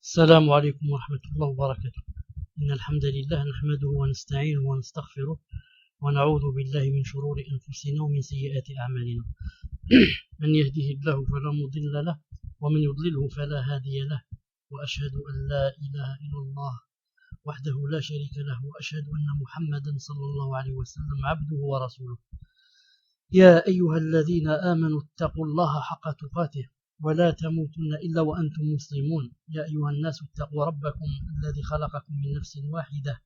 السلام عليكم ورحمة الله وبركاته. إن الحمد لله نحمده ونستعينه ونستغفره ونعوذ بالله من شرور أنفسنا ومن سيئات أعمالنا. من يهده الله فلا مضل له ومن يضلله فلا هادي له، وأشهد أن لا إله إلا الله وحده لا شريك له، وأشهد أن محمدا صلى الله عليه وسلم عبده ورسوله. يا أيها الذين آمنوا اتقوا الله حق تقاته ولا تموتن إلا وأنتم مسلمون. يا أيها الناس اتقوا ربكم الذي خلقكم من نفس واحدة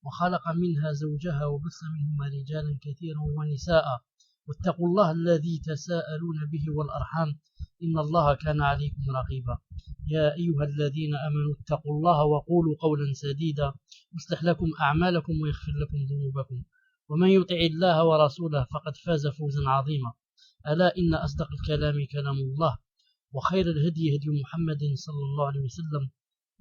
وخلق منها زوجها وبث منهما رجالا كثيرا ونساء، واتقوا الله الذي تساءلون به والأرحام إن الله كان عليكم رقيبا. يا أيها الذين آمنوا اتقوا الله وقولوا قولا سديدا يصلح لكم أعمالكم ويغفر لكم ذنوبكم، ومن يطع الله ورسوله فقد فاز فوزا عظيما. ألا إن أصدق الكلام كلام الله، وخير الهدي هدي محمد صلى الله عليه وسلم،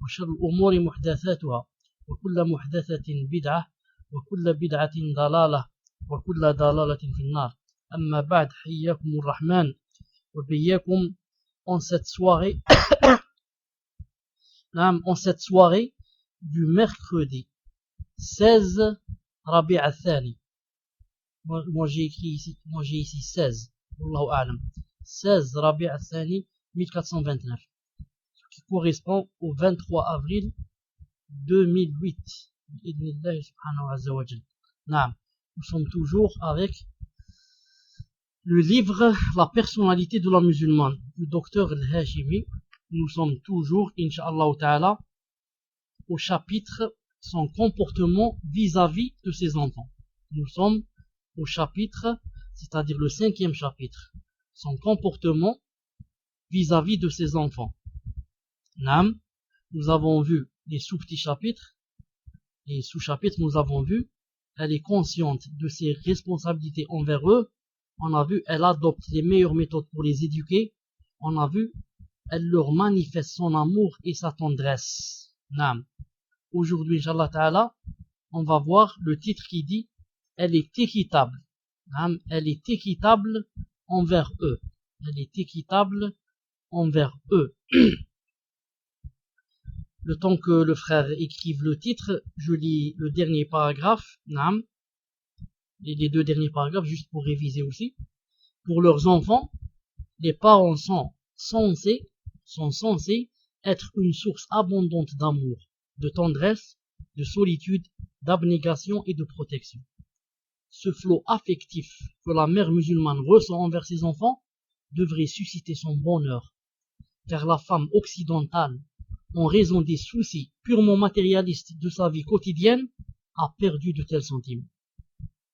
وشر الأمور محدثاتها، وكل محدثة بدعة، وكل بدعة ضلالة، وكل ضلالة في النار. أما بعد، حياكم الرحمن وبياكم en cette soirée du mercredi 16 Rabi' al-Thani. Moi j'ai ici 16, Wallahu a'lam, 16 Rabi' al-Thani 1429, ce qui correspond au 23 avril 2008. Nous sommes toujours avec le livre La personnalité de la musulmane du docteur Al-Hashimi. Nous sommes toujours, Inch'Allah Ta'ala, au chapitre son comportement vis-à-vis de ses enfants. Nous sommes au chapitre, c'est-à-dire le 5e chapitre, son comportement vis-à-vis de ses enfants. Nous avons vu les sous-petits chapitres, les sous-chapitres, nous avons vu, elle est consciente de ses responsabilités envers eux. On a vu, elle adopte les meilleures méthodes pour les éduquer. On a vu, elle leur manifeste son amour et sa tendresse. Aujourd'hui, Inch'Allah Ta'ala, on va voir le titre qui dit, elle est équitable. Elle est équitable envers eux. Elle est équitable envers eux. Le temps que le frère écrive le titre, je lis le dernier paragraphe, les deux derniers paragraphes, juste pour réviser aussi. Pour leurs enfants, les parents sont censés être une source abondante d'amour, de tendresse, de solitude, d'abnégation et de protection. Ce flot affectif que la mère musulmane ressent envers ses enfants devrait susciter son bonheur, car la femme occidentale, en raison des soucis purement matérialistes de sa vie quotidienne, a perdu de tels sentiments.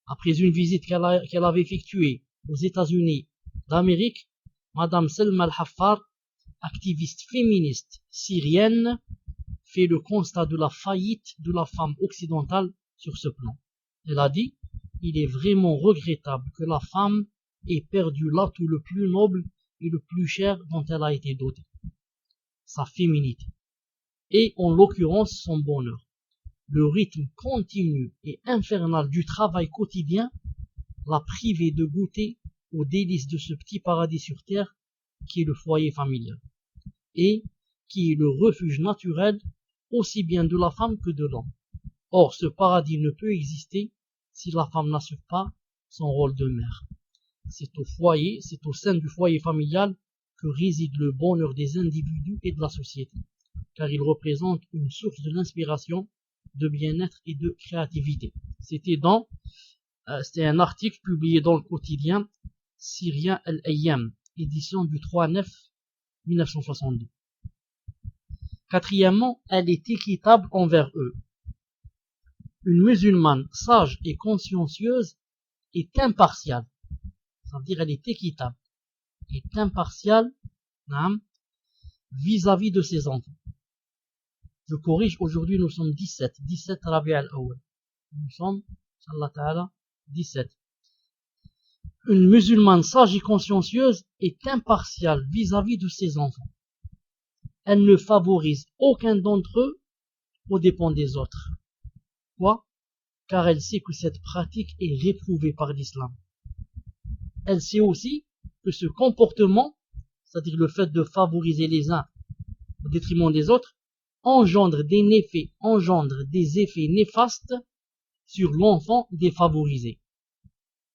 Après une visite qu'elle avait effectuée aux États-Unis d'Amérique, Madame Selma Al-Haffar, activiste féministe syrienne, fait le constat de la faillite de la femme occidentale sur ce plan. Elle a dit, il est vraiment regrettable que la femme ait perdu l'atout le plus noble et le plus cher dont elle a été dotée, sa féminité, et en l'occurrence son bonheur. Le rythme continu et infernal du travail quotidien l'a privé de goûter aux délices de ce petit paradis sur terre qui est le foyer familial, et qui est le refuge naturel aussi bien de la femme que de l'homme. Or, ce paradis ne peut exister si la femme n'assure pas son rôle de mère. C'est au foyer, c'est au sein du foyer familial que réside le bonheur des individus et de la société, car il représente une source de l'inspiration, de bien-être et de créativité. C'était un article publié dans le quotidien syrien Al-Ayyam, édition du 3/9/1962. Quatrièmement, elle est équitable envers eux. Une musulmane sage et consciencieuse est impartiale. Ça veut dire elle est équitable, est impartiale vis-à-vis de ses enfants. Je corrige, aujourd'hui nous sommes 17 Rabi' al-Awwal. Nous sommes, Inch'Allah Ta'ala, 17. Une musulmane sage et consciencieuse est impartiale vis-à-vis de ses enfants. Elle ne favorise aucun d'entre eux aux dépens des autres. Pourquoi? Car elle sait que cette pratique est réprouvée par l'islam. Elle sait aussi que ce comportement, c'est-à-dire le fait de favoriser les uns au détriment des autres, engendre des effets néfastes sur l'enfant défavorisé.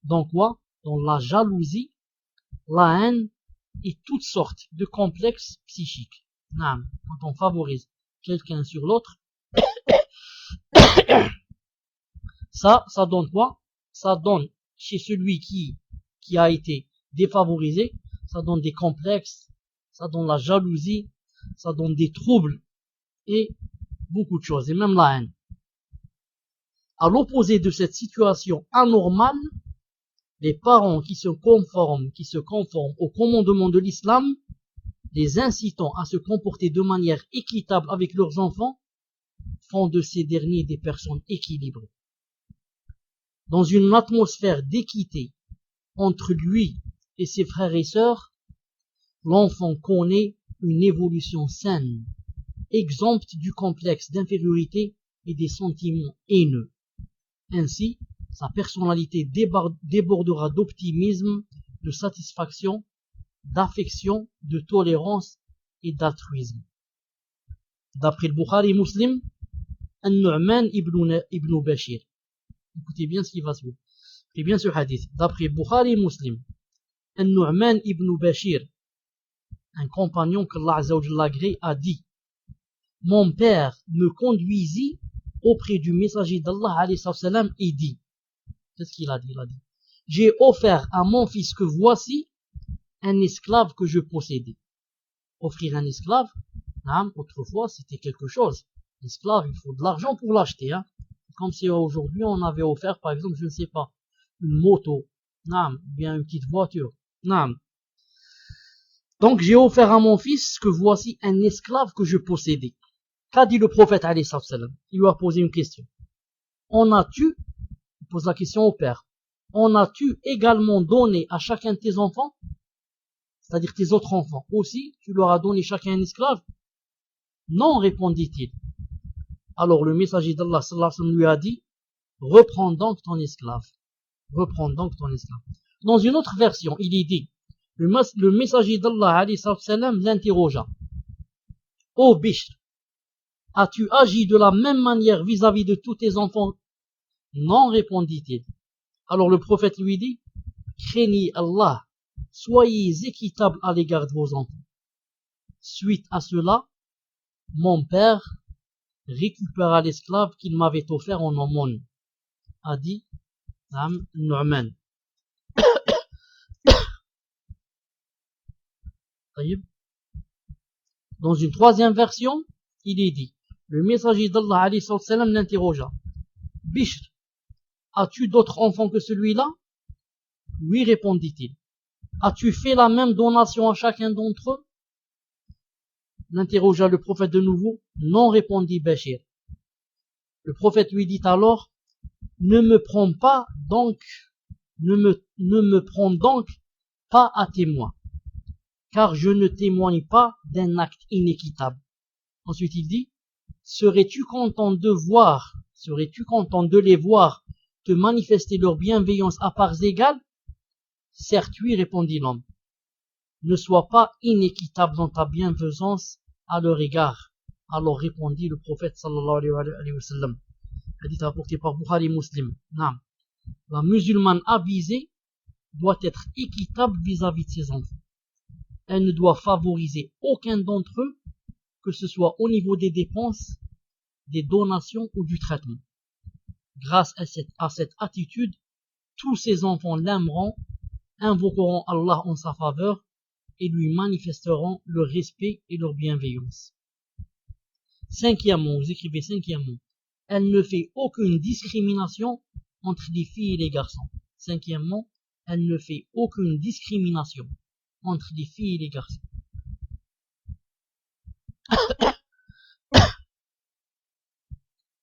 Dans quoi? Dans la jalousie, la haine et toutes sortes de complexes psychiques. Quand on favorise quelqu'un sur l'autre, ça donne quoi? Ça donne chez celui qui a été défavorisé, ça donne des complexes, ça donne la jalousie, ça donne des troubles et beaucoup de choses, et même la haine. À l'opposé de cette situation anormale, les parents qui se conforment au commandement de l'islam, les incitant à se comporter de manière équitable avec leurs enfants, font de ces derniers des personnes équilibrées. Dans une atmosphère d'équité entre lui et ses frères et sœurs, l'enfant connaît une évolution saine, exempte du complexe d'infériorité et des sentiments haineux. Ainsi, sa personnalité débordera d'optimisme, de satisfaction, d'affection, de tolérance et d'altruisme. D'après le Bukhari Muslim, An-Nu'man ibn Bashir. Écoutez bien ce qui va se dire. Écoutez bien ce hadith. D'après Bukhari Muslim, An-Nu'man ibn Bashir, un compagnon qu'Allah Azza wa Jalla agrée, a dit: mon père me conduisit auprès du messager d'Allah alayhi salam et dit, qu'est-ce qu'il a dit? Il a dit: j'ai offert à mon fils que voici un esclave que je possédais. Offrir un esclave, autrefois c'était quelque chose. L'esclave, il faut de l'argent pour l'acheter, comme si aujourd'hui on avait offert, par exemple, je ne sais pas, une moto, bien une petite voiture. Donc j'ai offert à mon fils que voici un esclave que je possédais. Qu'a dit le prophète alayhi salam? Il lui a posé une question. Il pose la question au père. En as-tu également donné à chacun de tes enfants? C'est-à-dire tes autres enfants aussi, tu leur as donné chacun un esclave? Non, répondit-il. Alors le messager d'Allah sallallahu alayhi wa sallam lui a dit: reprends donc ton esclave. Reprends donc ton esclave. Dans une autre version, il est dit, le messager d'Allah alayhi salam l'interrogea: ô Bishr, as-tu agi de la même manière vis-à-vis de tous tes enfants? Non, répondit-il. Alors le prophète lui dit: craignez Allah, soyez équitables à l'égard de vos enfants. Suite à cela, mon père récupéra l'esclave qu'il m'avait offert en aumône, a dit Nu'man. Dans une troisième version, il est dit, le messager d'Allah alayhi salam l'interrogea: Bishr, as-tu d'autres enfants que celui-là? Oui, répondit-il. As-tu fait la même donation à chacun d'entre eux? L'interrogea le prophète de nouveau. Non, répondit Bachir. Le prophète lui dit alors: ne me prends donc pas à témoin, car je ne témoigne pas d'un acte inéquitable. Ensuite il dit: serais-tu content de les voir te manifester leur bienveillance à parts égales? Certes oui, répondit l'homme. Ne sois pas inéquitable dans ta bienfaisance à leur égard. Alors répondit le prophète sallallahu alayhi wa sallam. Hadith rapporté par Bukhari Muslim. La musulmane avisée doit être équitable vis-à-vis de ses enfants. Elle ne doit favoriser aucun d'entre eux, que ce soit au niveau des dépenses, des donations ou du traitement. Grâce à cette attitude, tous ses enfants l'aimeront, invoqueront Allah en sa faveur et lui manifesteront leur respect et leur bienveillance. Cinquièmement, vous écrivez cinquièmement, elle ne fait aucune discrimination entre les filles et les garçons. Cinquièmement, elle ne fait aucune discrimination entre les filles et les garçons.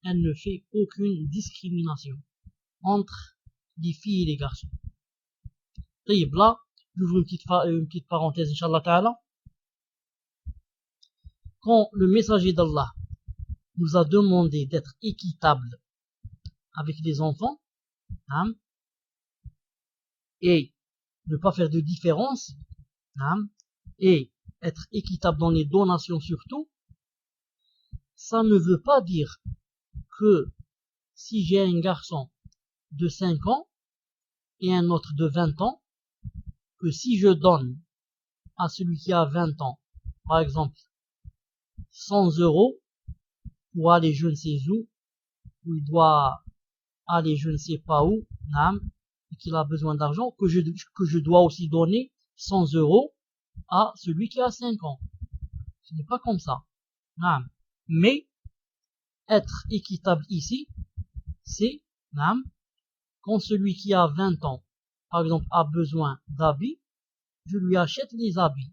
Elle ne fait aucune discrimination entre les filles et les garçons. Et là, j'ouvre une petite parenthèse, Inch'Allah Ta'ala. Quand le messager d'Allah nous a demandé d'être équitable avec les enfants, et ne pas faire de différence, et être équitable dans les donations surtout, ça ne veut pas dire que si j'ai un garçon de 5 ans et un autre de 20 ans, que si je donne à celui qui a 20 ans, par exemple, 100 € pour aller je ne sais où il doit aller je ne sais pas où, et qu'il a besoin d'argent, que je dois aussi donner 100 € à celui qui a 5 ans. Ce n'est pas comme ça. Mais, être équitable ici, c'est, quand celui qui a 20 ans, par exemple, a besoin d'habits, je lui achète les habits.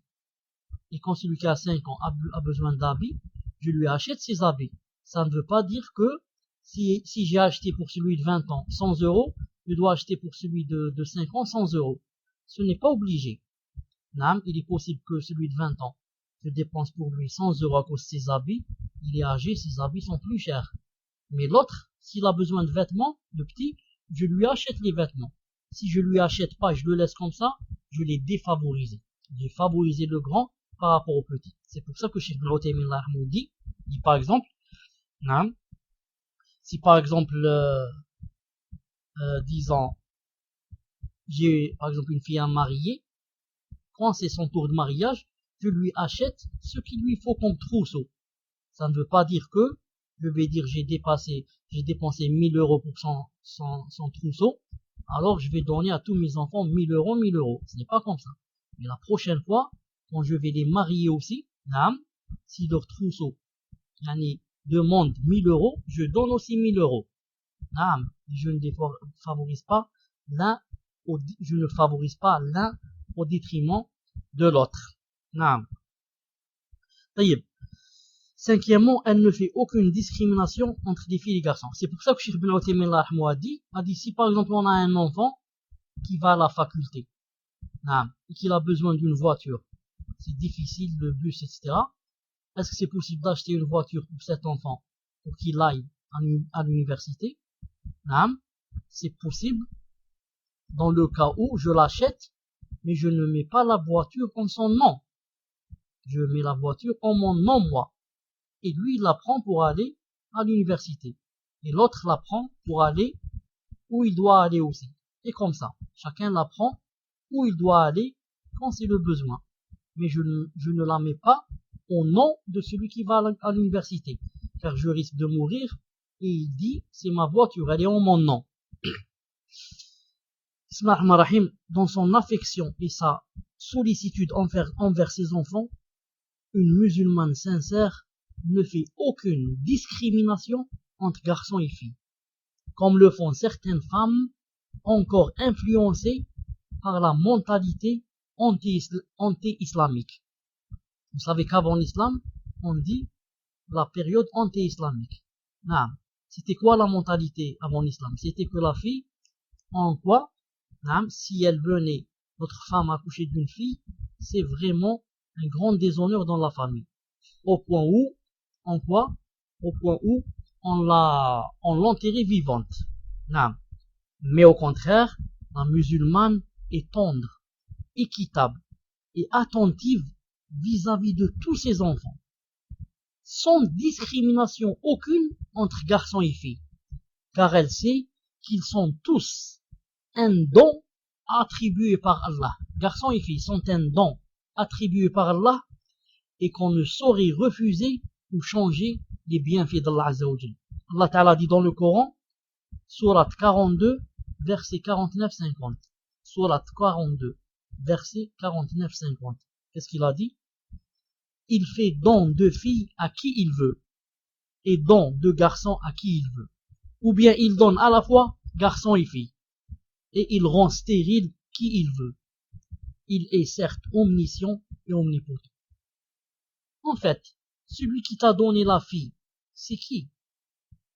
Et quand celui qui a 5 ans a besoin d'habits, je lui achète ses habits. Ça ne veut pas dire que si j'ai acheté pour celui de 20 ans 100 €, je dois acheter pour celui de 5 ans 100 €. Ce n'est pas obligé. Il est possible que celui de 20 ans, je dépense pour lui 100 € à cause de ses habits. Il est âgé, ses habits sont plus chers. Mais l'autre, s'il a besoin de vêtements, le petit, je lui achète les vêtements. Si je lui achète pas, je le laisse comme ça, je l'ai défavorisé. J'ai favorisé le grand par rapport au petit. C'est pour ça que Cheikh Ibn Uthaymin dit par exemple, si par exemple, disons, j'ai par exemple une fille à marier, quand c'est son tour de mariage, je lui achète ce qu'il lui faut comme trousseau. Ça ne veut pas dire que je vais dire j'ai dépensé 1000 € pour son trousseau, alors je vais donner à tous mes enfants 1000 €, 1000 €. Ce n'est pas comme ça. Mais la prochaine fois, quand je vais les marier aussi, si leur trousseau demande 1000 €, je donne aussi 1000 €. Je ne favorise pas l'un au détriment de l'autre. Cinquièmement, elle ne fait aucune discrimination entre les filles et les garçons. C'est pour ça que Cheikh Ibn Uthaymin a dit si par exemple on a un enfant qui va à la faculté, et qu'il a besoin d'une voiture, c'est difficile, le bus, etc. Est-ce que c'est possible d'acheter une voiture pour cet enfant pour qu'il aille à l'université? C'est possible dans le cas où je l'achète, mais je ne mets pas la voiture en son nom. Je mets la voiture en mon nom, moi. Et lui, il la prend pour aller à l'université. Et l'autre la prend pour aller où il doit aller aussi. Et comme ça, chacun la prend où il doit aller quand c'est le besoin. Mais je ne la mets pas au nom de celui qui va à l'université. Car je risque de mourir. Et il dit, c'est ma voiture, elle est en mon nom. Dans son affection et sa sollicitude envers ses enfants, une musulmane sincère ne fait aucune discrimination entre garçons et filles, comme le font certaines femmes encore influencées par la mentalité anti-islamique. Vous savez qu'avant l'islam, on dit la période anti-islamique. C'était quoi la mentalité avant l'islam? C'était que la fille, en quoi, si elle venait, notre femme accoucher d'une fille, c'est vraiment un grand déshonneur dans la famille. Au point où on l'enterrait vivante. Mais au contraire, la musulmane est tendre, équitable et attentive vis-à-vis de tous ses enfants, sans discrimination aucune entre garçons et filles, car elle sait qu'ils sont tous un don attribué par Allah. Garçons et filles sont un don attribué par Allah et qu'on ne saurait refuser ou changer les bienfaits d'Allah Azza wa Jalla. Allah Ta'ala dit dans le Coran, Sourate 42, verset 49-50. Sourate 42, verset 49-50. Qu'est-ce qu'il a dit? Il fait don de filles à qui il veut, et don de garçons à qui il veut. Ou bien il donne à la fois garçons et filles, et il rend stérile qui il veut. Il est certes omniscient et omnipotent. En fait, celui qui t'a donné la fille, c'est qui?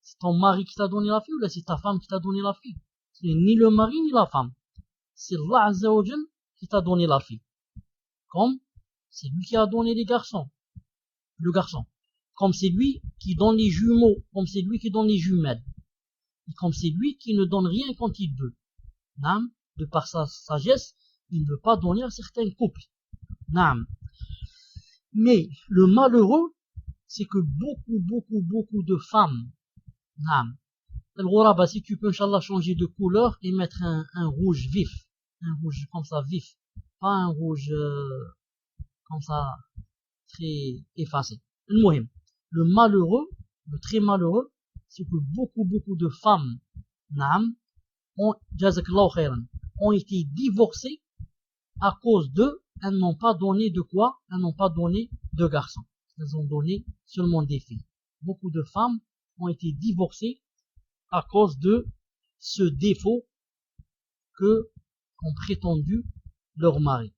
C'est ton mari qui t'a donné la fille ou c'est ta femme qui t'a donné la fille? Ce n'est ni le mari ni la femme. C'est Allah Azza wa Jal qui t'a donné la fille. Comme c'est lui qui a donné les garçons. Le garçon. Comme c'est lui qui donne les jumeaux. Comme c'est lui qui donne les jumelles. Et comme c'est lui qui ne donne rien quand il veut. De par sa sagesse, il ne veut pas donner à certains couples. Mais le malheureux, c'est que beaucoup de femmes, naam, al-ghuraba, si tu peux, Inch'Allah, changer de couleur et mettre un rouge vif, un rouge comme ça vif, pas un rouge comme ça très effacé. Le malheureux, le très malheureux, c'est que beaucoup de femmes, naam, jazakallahu khairan, ont été divorcées à cause d'eux. Elles n'ont pas donné de quoi? Elles n'ont pas donné de garçons. Elles ont donné seulement des filles. Beaucoup de femmes ont été divorcées à cause de ce défaut que ont prétendu leur mari.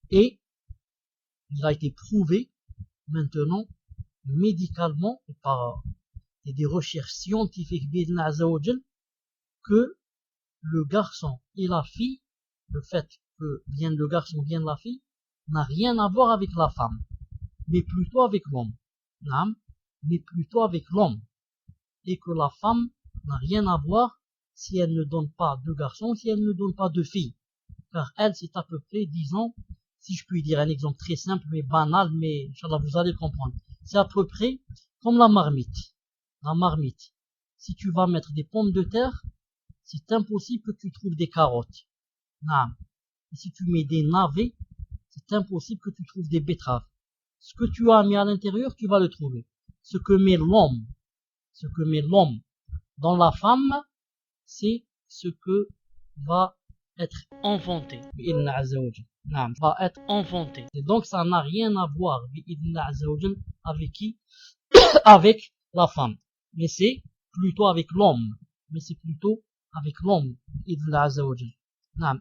Et il a été prouvé maintenant médicalement et par des recherches scientifiques que le garçon et la fille, le fait que vienne le garçon, vienne la fille, n'a rien à voir avec la femme, mais plutôt avec l'homme. Mais plutôt avec l'homme. Et que la femme n'a rien à voir si elle ne donne pas de garçon, si elle ne donne pas de fille. Car elle, c'est à peu près, disons, si je puis dire un exemple très simple, mais banal, mais Inch'Allah, vous allez comprendre. C'est à peu près comme la marmite. La marmite. Si tu vas mettre des pommes de terre, c'est impossible que tu trouves des carottes. Et si tu mets des navets, c'est impossible que tu trouves des betteraves. Ce que tu as mis à l'intérieur, tu vas le trouver. Ce que met l'homme dans la femme, c'est ce que va être enfanté. Va être enfanté. Et donc ça n'a rien à voir avec qui? Avec la femme. Mais c'est plutôt avec l'homme.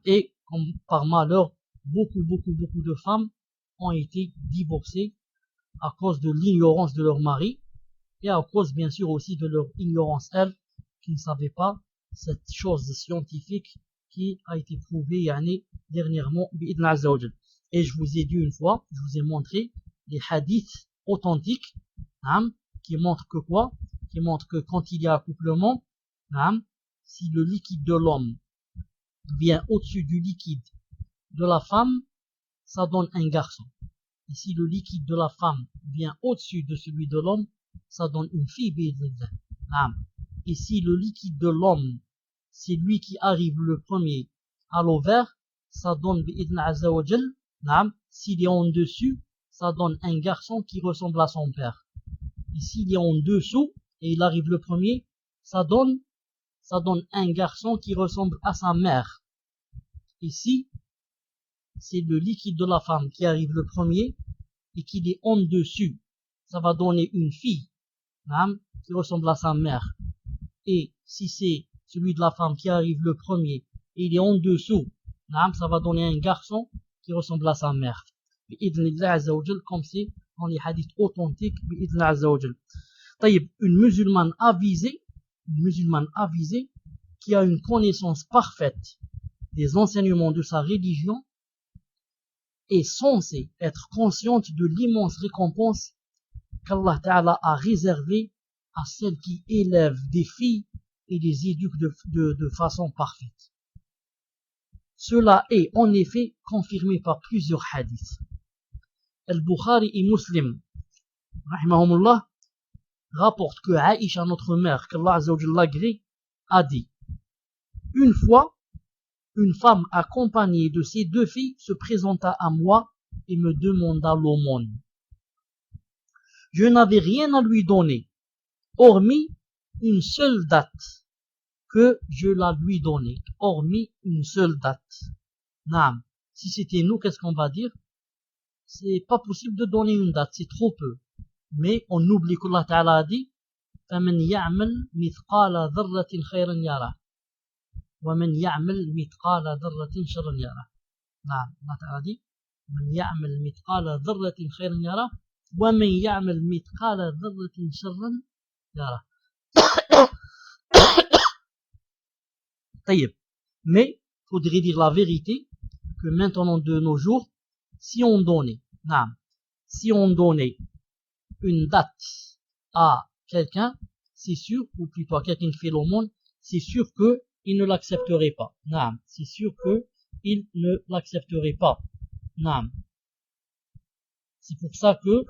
Et comme par malheur, beaucoup de femmes ont été divorcées à cause de l'ignorance de leur mari et à cause bien sûr aussi de leur ignorance, elles, qui ne savaient pas cette chose scientifique qui a été prouvée dernièrement. Et je vous ai dit une fois, je vous ai montré des hadiths authentiques qui montrent que quoi? Qui montrent que quand il y a accouplement, si le liquide de l'homme vient au-dessus du liquide de la femme, ça donne un garçon. Et si le liquide de la femme vient au-dessus de celui de l'homme, ça donne une fille. Et si le liquide de l'homme, c'est lui qui arrive le premier à l'ovaire, ça donne s'il est en dessus, ça donne un garçon qui ressemble à son père. Et s'il est en dessous et il arrive le premier, ça donne un garçon qui ressemble à sa mère. Ici, c'est le liquide de la femme qui arrive le premier et qu'il est en dessus, ça va donner une fille qui ressemble à sa mère. Et si c'est celui de la femme qui arrive le premier et il est en dessous, ça va donner un garçon qui ressemble à sa mère. Comme c'est dans les hadiths authentiques. Une musulmane avisée qui a une connaissance parfaite des enseignements de sa religion est censée être consciente de l'immense récompense qu'Allah Ta'ala a réservée à celles qui élèvent des filles et les éduquent de façon parfaite. Cela est en effet confirmé par plusieurs hadiths. Al-Bukhari et Muslim, rahimahumullah, rapporte que Aïcha, notre mère, qu'Allah Azza wa Jalla l'agrée, a dit: une fois, une femme accompagnée de ses deux filles se présenta à moi et me demanda l'aumône. Je n'avais rien à lui donner, hormis une seule date que je la lui donnais. Hormis une seule date. Naam. Si c'était nous, qu'est-ce qu'on va dire? C'est pas possible de donner une date, c'est trop peu. Mais on oublie qu'Allah Ta'ala a dit: فَمَنْ يَعْمَلْ مِثْقَالَ ذَرَّةٍ خَيْرًا يَرَهُ وَمَنْ يَعْمَلْ مِثْقَالَ ذَرَّةٍ شَرًّا يَرَهُ. Allah Ta'ala dit: مَنْ يَعْمَلْ مِثْقَالَ ذَرَّةٍ خَيْرًا يَرَهُ وَمَنْ يَعْمَلْ مِثْقَالَ ذَرَّةٍ شَرًّا يَرَهُ. Mais faudrait dire la vérité que maintenant de nos jours, si on donnait une date à quelqu'un, c'est sûr, ou plutôt à quelqu'un qui fait l'aumône, c'est sûr que il ne l'accepterait pas. C'est sûr que il ne l'accepterait pas. C'est pour ça que,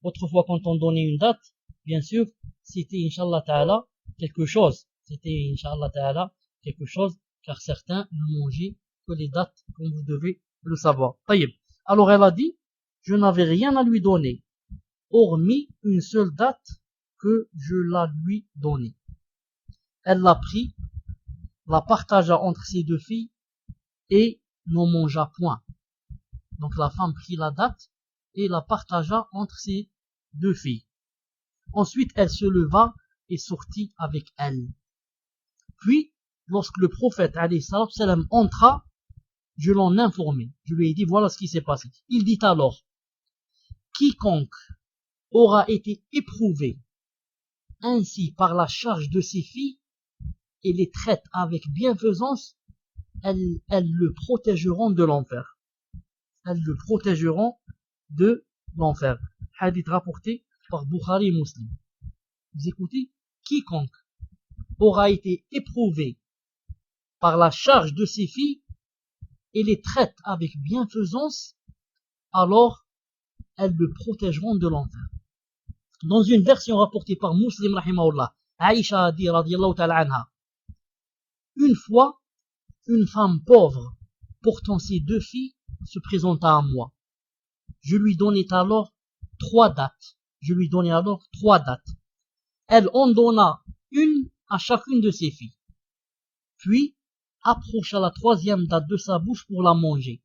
autrefois quand on donnait une date, bien sûr, c'était Inch'Allah Ta'ala quelque chose. C'était Inch'Allah Ta'ala quelque chose, car certains ne mangeaient que les dates, comme vous devez le savoir. Taïb. Alors elle a dit, je n'avais rien à lui donner, hormis une seule date que je la lui donnais. Elle l'a pris, la partagea entre ses deux filles et n'en mangea point. Donc la femme prit la date et la partagea entre ses deux filles. Ensuite, elle se leva et sortit avec elle. Puis, lorsque le prophète alayhi salam entra, je l'en informai. Je lui ai dit, voilà ce qui s'est passé. Il dit alors, quiconque aura été éprouvé ainsi par la charge de ses filles et les traite avec bienfaisance, elles le protégeront de l'enfer. Elles le protégeront de l'enfer. Hadith rapporté par Bukhari et Muslim. Vous écoutez? Quiconque aura été éprouvé par la charge de ses filles et les traite avec bienfaisance, alors elles le protégeront de l'enfer. Dans une version rapportée par Muslim rahimahullah, Aïcha a dit radiyallahu ta'ala anha, une fois, une femme pauvre portant ses deux filles se présenta à moi. Je lui donnai alors 3 dates. Elle en donna une à chacune de ses filles. Puis, approcha la 3e date de sa bouche pour la manger.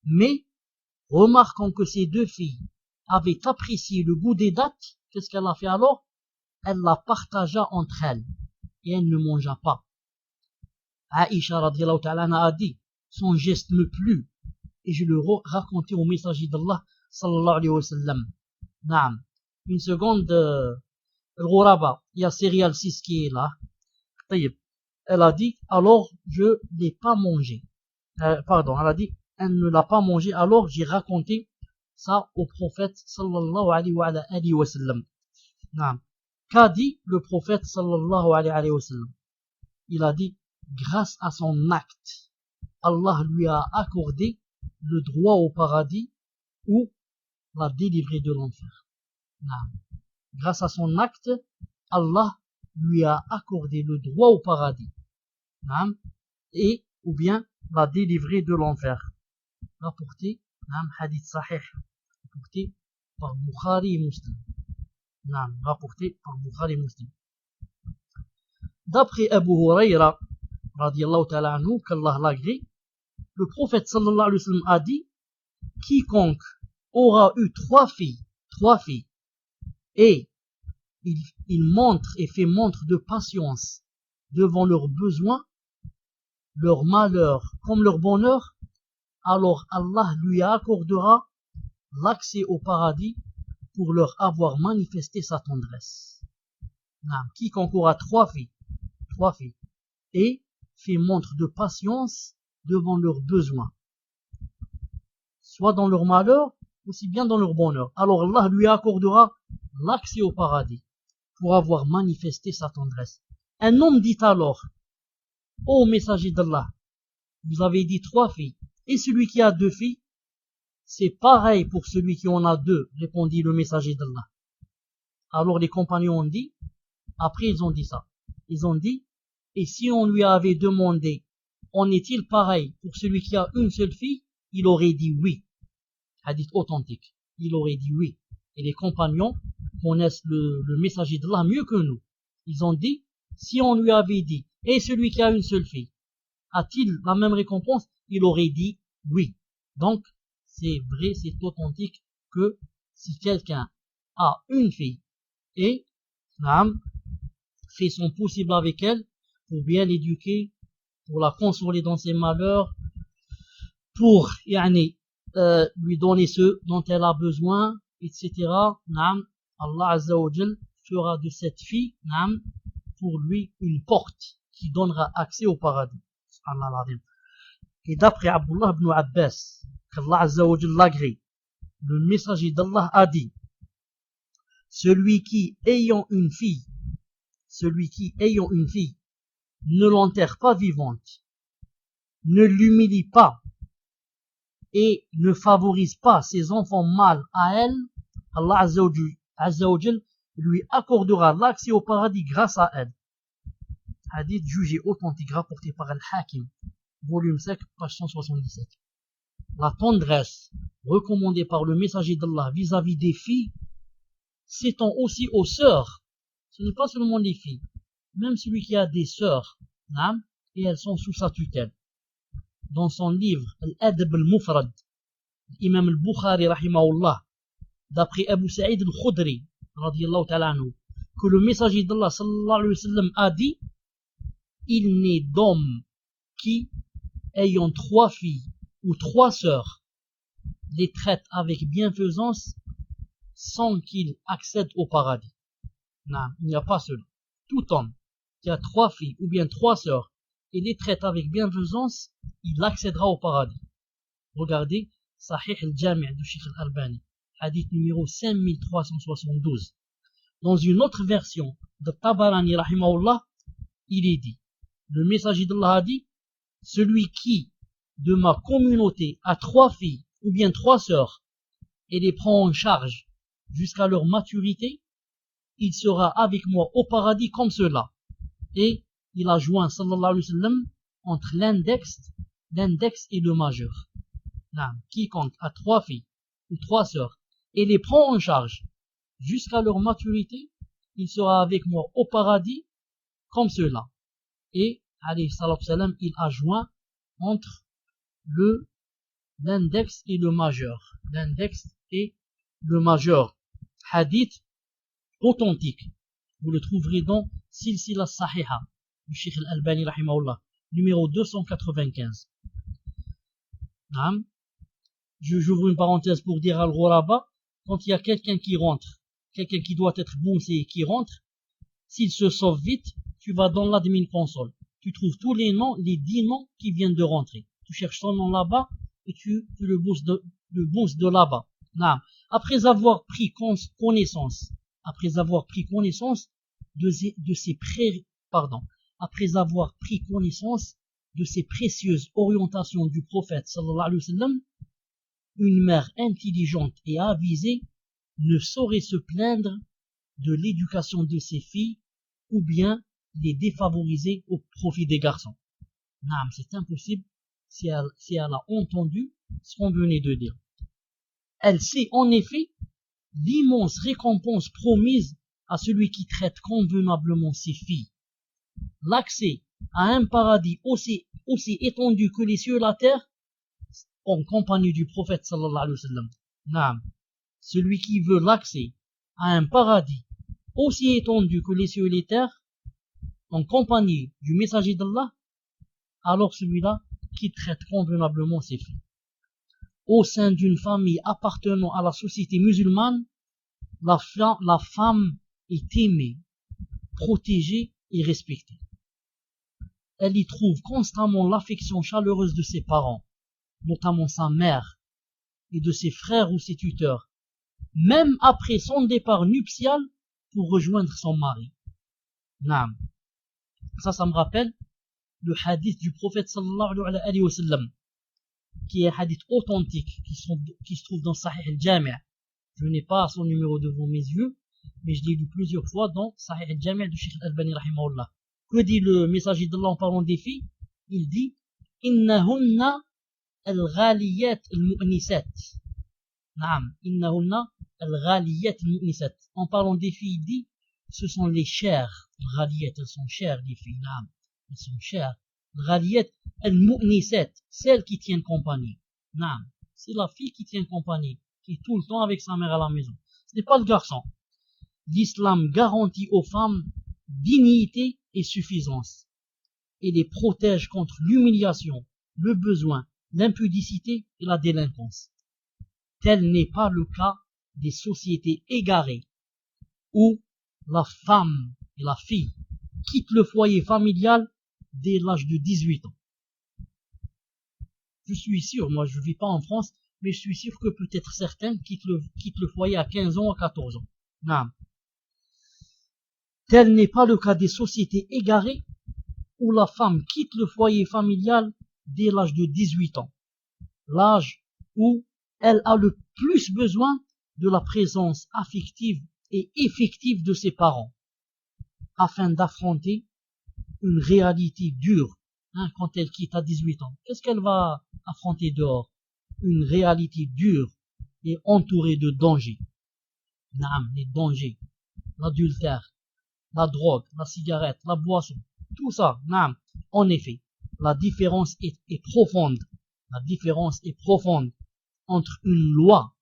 Mais, remarquant que ses deux filles avaient apprécié le goût des dates, qu'est-ce qu'elle a fait alors? Elle la partagea entre elles, et elle ne mangea pas. Aïcha radiyallahu ta'ala a dit, son geste me plut, et je le racontai au messager d'Allah sallallahu alayhi wa sallam. Naam. Une seconde, Al-Ghuraba, il y a Serial 6 qui est là. Elle a dit, alors je l'ai pas mangé. Elle a dit, elle ne l'a pas mangé, alors j'ai raconté ça au prophète sallallahu alayhi wa sallam. Naam. Qu'a dit le prophète sallallahu alayhi wa sallam? Il a dit, grâce à son acte, Allah lui a accordé le droit au paradis ou l'a délivré de l'enfer. Grâce à son acte, Allah lui a accordé le droit au paradis. Et ou bien l'a délivré de l'enfer. Rapporté, hadith sahih, rapporté par Bukhari et Muslim. Rapporté par Bukhari et Muslim. D'après Abu Huraira, radiyallahu ta'ala anhu, qu'Allah l'agrée, le prophète sallallahu alayhi wa sallam a dit, quiconque aura eu 3 filles, et il montre et fait montre de patience devant leurs besoins, leur malheur comme leur bonheur, alors Allah lui accordera l'accès au paradis pour leur avoir manifesté sa tendresse. Quiconque aura 3 filles, et fait montre de patience devant leurs besoins, soit dans leur malheur, aussi bien dans leur bonheur, alors Allah lui accordera l'accès au paradis pour avoir manifesté sa tendresse. Un homme dit alors, ô messager d'Allah, vous avez dit 3 filles, et celui qui a 2 filles, c'est pareil pour celui qui en a 2, répondit le messager d'Allah. Alors les compagnons ont dit, après ils ont dit ça, ils ont dit, et si on lui avait demandé, en est-il pareil pour celui qui a une seule fille, il aurait dit oui. Hadith authentique, il aurait dit oui. Et les compagnons connaissent le messager d'Allah mieux que nous. Ils ont dit, si on lui avait dit, et celui qui a une seule fille, a-t-il la même récompense? Il aurait dit oui. Donc, c'est vrai, c'est authentique que si quelqu'un a une fille et fait son possible avec elle pour bien l'éduquer, pour la consoler dans ses malheurs, pour lui donner ce dont elle a besoin, etc. Allah Azza wa Jal fera de cette fille pour lui une porte qui donnera accès au paradis. Et d'après Abdullah ibn Abbas, qu'Allah Azza wa Jal l'agrée, le messager d'Allah a dit, celui qui ayant une fille ne l'enterre pas vivante, ne l'humilie pas et ne favorise pas ses enfants mâles à elle, Allah Azza wa Jal lui accordera l'accès au paradis grâce à elle. Hadith jugé authentique rapporté par Al-Hakim, volume 5, page 177. La tendresse recommandée par le messager d'Allah vis-à-vis des filles s'étend aussi aux sœurs. Ce n'est pas seulement les filles, même celui qui a des sœurs, et elles sont sous sa tutelle. Dans son livre Al-Adab al-Mufrad, l'imam al-Bukhari rahimahullah, d'après Abu Sa'id al-Khudri radiyallahu ta'ala anhu, que le messager d'Allah sallallahu alayhi wa sallam a dit: il n'est d'homme qui, ayant 3 filles ou 3 sœurs, les traite avec bienfaisance sans qu'il accède au paradis. Non, il n'y a pas cela. Tout homme qui a 3 filles ou bien 3 sœurs et les traite avec bienfaisance, il accédera au paradis. Regardez Sahih al-Jami' du Cheikh al-Albani, hadith numéro 5372. Dans une autre version de Tabarani rahimahullah, il est dit, le messager d'Allah a dit: celui qui de ma communauté a 3 filles ou bien 3 sœurs et les prend en charge jusqu'à leur maturité, il sera avec moi au paradis comme cela. Et il a joint sallallahu alayhi wa sallam entre l'index et le majeur. Quiconque a 3 filles ou 3 sœurs et les prend en charge jusqu'à leur maturité, il sera avec moi au paradis comme cela. Et alayhi salatu salam, il a joint entre l'index et le majeur. L'index et le majeur. Hadith authentique. Vous le trouverez dans Silsila Sahiha du Cheikh al-Albani rahimahullah, numéro 295. J'ouvre une parenthèse pour dire al-Ghuraba, quand il y a quelqu'un qui rentre, quelqu'un qui doit être bouncé qui rentre, s'il se sauve vite, tu vas dans l'admin console. Tu trouves tous les noms, les 10 noms qui viennent de rentrer. Tu cherches son nom là-bas et tu le boostes de là-bas. Après avoir pris connaissance de ces précieuses orientations du prophète sallallahu alayhi wa sallam, une mère intelligente et avisée ne saurait se plaindre de l'éducation de ses filles ou bien les défavoriser au profit des garçons. C'est impossible si elle a entendu ce qu'on venait de dire. Elle sait en effet l'immense récompense promise à celui qui traite convenablement ses filles. L'accès à un paradis aussi étendu que les cieux et la terre, en compagnie du prophète sallallahu alayhi wa sallam. Celui qui veut l'accès à un paradis aussi étendu que les cieux et les terres, en compagnie du messager d'Allah, alors celui-là qui traite convenablement ses filles. Au sein d'une famille appartenant à la société musulmane, la femme est aimée, protégée et respectée. Elle y trouve constamment l'affection chaleureuse de ses parents, notamment sa mère, et de ses frères ou ses tuteurs, même après son départ nuptial pour rejoindre son mari. Ça me rappelle le hadith du prophète sallallahu alayhi wa sallam, qui est un hadith authentique, qui se trouve dans Sahih al-Jami'. Je n'ai pas son numéro devant mes yeux, mais je l'ai lu plusieurs fois dans Sahih al-Jami' du Cheikh al-Albani rahimahullah. Que dit le messager d'Allah en parlant des filles? Il dit: Innahunna al-ghaliyat al-mu'nisat. Innahunna al-ghaliyat al-mu'nisat. En parlant des filles, il dit: ce sont les chères. Ghaliyat, elles sont chères, les filles. Elles sont chères. Ghaliyat al-mu'nisat, celles qui tiennent compagnie. C'est la fille qui tient compagnie, qui est tout le temps avec sa mère à la maison. Ce n'est pas le garçon. L'islam garantit aux femmes dignité et suffisance, et les protège contre l'humiliation, le besoin, l'impudicité et la délinquance. Tel n'est pas le cas des sociétés égarées, où la femme et la fille quittent le foyer familial dès l'âge de 18 ans. Je suis sûr, moi je ne vis pas en France, mais je suis sûr que peut-être certains quittent le foyer à 15 ans, à 14 ans. Tel n'est pas le cas des sociétés égarées où la femme quitte le foyer familial dès l'âge de 18 ans, l'âge où elle a le plus besoin de la présence affective et effective de ses parents, afin d'affronter une réalité dure, quand elle quitte à 18 ans. Qu'est-ce qu'elle va affronter dehors? Une réalité dure et entourée de dangers. Les dangers, l'adultère, la drogue, la cigarette, la boisson, tout ça. En effet, la différence est profonde. La différence est profonde entre une loi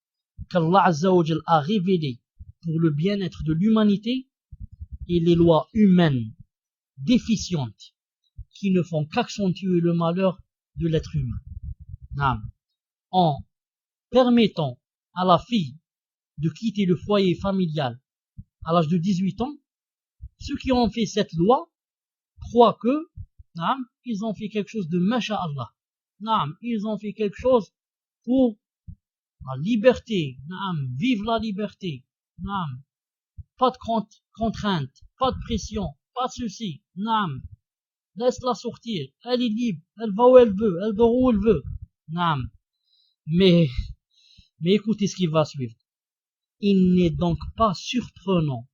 qu'Allah Azza wa Jal a révélée pour le bien-être de l'humanité et les lois humaines déficientes qui ne font qu'accentuer le malheur de l'être humain. En permettant à la fille de quitter le foyer familial à l'âge de 18 ans, ceux qui ont fait cette loi croient que ils ont fait quelque chose de masha'Allah. Ils ont fait quelque chose pour la liberté. Vive la liberté. Pas de contrainte, pas de pression, pas de ceci. Laisse-la sortir. Elle est libre. Elle va où elle veut. Elle dort où elle veut. Mais écoutez ce qui va suivre. Il n'est donc pas surprenant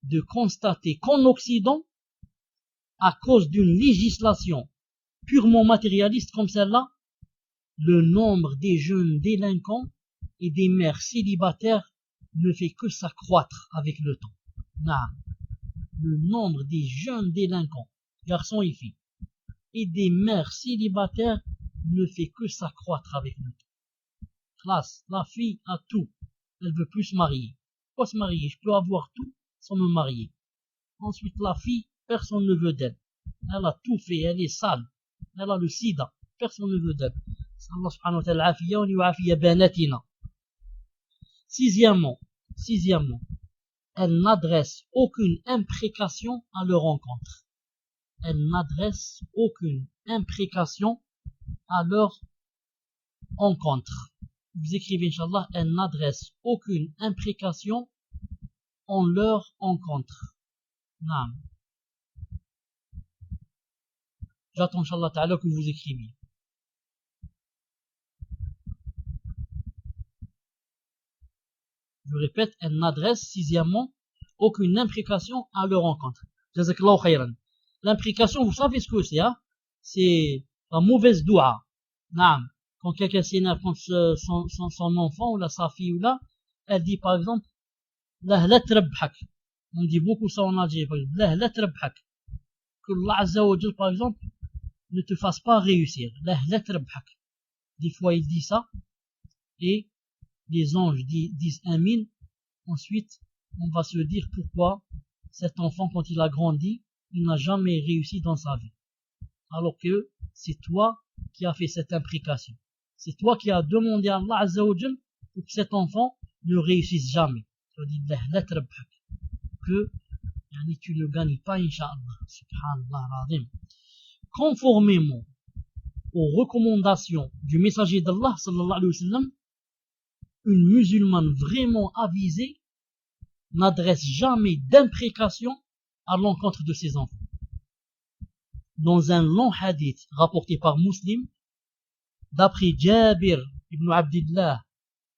de constater qu'en Occident, à cause d'une législation purement matérialiste comme celle-là, le nombre des jeunes délinquants et des mères célibataires ne fait que s'accroître avec le temps. Le nombre des jeunes délinquants, garçons et filles, et des mères célibataires ne fait que s'accroître avec le temps. Classe, la fille a tout. Elle veut plus se marier. Pourquoi se marier? Je peux avoir tout sans me marier. Ensuite, la fille, personne ne veut d'elle. Elle a tout fait, elle est sale. Elle a le sida. Personne ne veut d'elle. Allah subhanahu wa ta'ala afiya wa yu'afiya banatina. Sixièmement, elle n'adresse aucune imprécation à leur encontre. Elle n'adresse aucune imprécation à leur encontre. Vous écrivez, Inch'Allah, elle n'adresse aucune imprécation en leur encontre. J'attends, Inch'Allah ta'ala, que vous écriviez. Je répète, elle n'adresse, sixièmement, aucune imprécation à leur encontre. Jazakallahu khayran. L'imprécation, vous savez ce que c'est, c'est la mauvaise doua. Quand quelqu'un s'énerve contre son enfant, ou là, sa fille, ou là, elle dit par exemple, la trabhak. On dit beaucoup ça en Algérie, par exemple, la trabhak. Que Allah Azza wa Jal, par exemple, ne te fasse pas réussir. La trabhak. Des fois, il dit ça, et les anges disent Amin. Ensuite, on va se dire pourquoi cet enfant, quand il a grandi, il n'a jamais réussi dans sa vie. Alors que c'est toi qui as fait cette imprécation. C'est toi qui as demandé à Allah Azza wa Jal pour que cet enfant ne réussisse jamais. Tu as dit que tu ne gagnes pas, Inch'Allah. Subhanallah al-Azim. Conformément aux recommandations du messager d'Allah sallallahu alayhi wa sallam, une musulmane vraiment avisée n'adresse jamais d'imprécation à l'encontre de ses enfants. Dans un long hadith rapporté par Muslim, d'après Jabir ibn Abdillah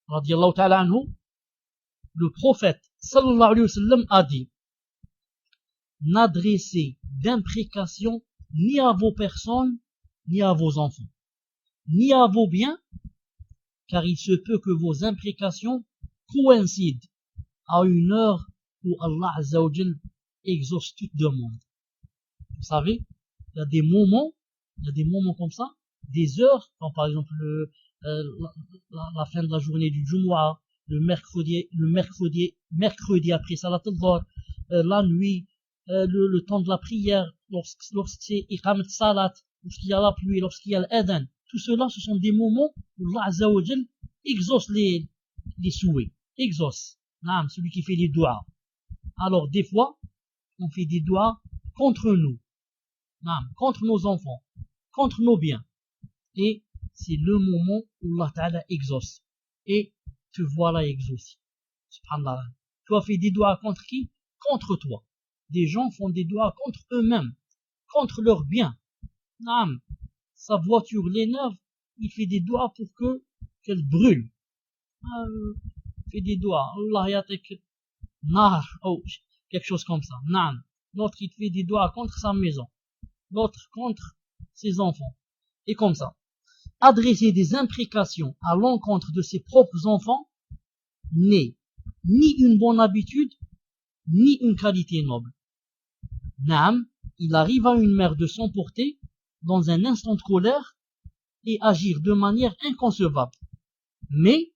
radiyallahu ta'ala anhu, le prophète sallallahu alayhi wa sallam a dit: n'adressez d'imprécation ni à vos personnes, ni à vos enfants, ni à vos biens, car il se peut que vos imprécations coïncident à une heure où Allah Azza wa Jal exauce toute demande. Vous savez, il y a des moments comme ça, des heures, quand par exemple la fin de la journée du Jumu'ah, le mercredi après Salat al-Dhuhr, la nuit, le temps de la prière, lorsqu'il y a la pluie, lorsqu'il y a l'adhan, tout cela, ce sont des moments où Allah Azza wa Jal exauce les souhaits, exauce, celui qui fait les doigts. Alors des fois, on fait des doigts contre nous, contre nos enfants, contre nos biens, et c'est le moment où Allah Ta'ala exauce, et te voilà exaucé. Subhanallah. Tu as fait des doigts contre qui? Contre toi. Des gens font des doigts contre eux-mêmes, contre leurs biens. Sa voiture l'énerve, il fait des doigts pour que qu'elle brûle. Fait des doigts, Allah yatek nar, ou quelque chose comme ça. Nan. L'autre il fait des doigts contre sa maison, l'autre contre ses enfants, et comme ça. Adresser des imprécations à l'encontre de ses propres enfants n'est ni une bonne habitude, ni une qualité noble. Naam, il arrive à une mère de s'emporter dans un instant de colère et agir de manière inconcevable. Mais,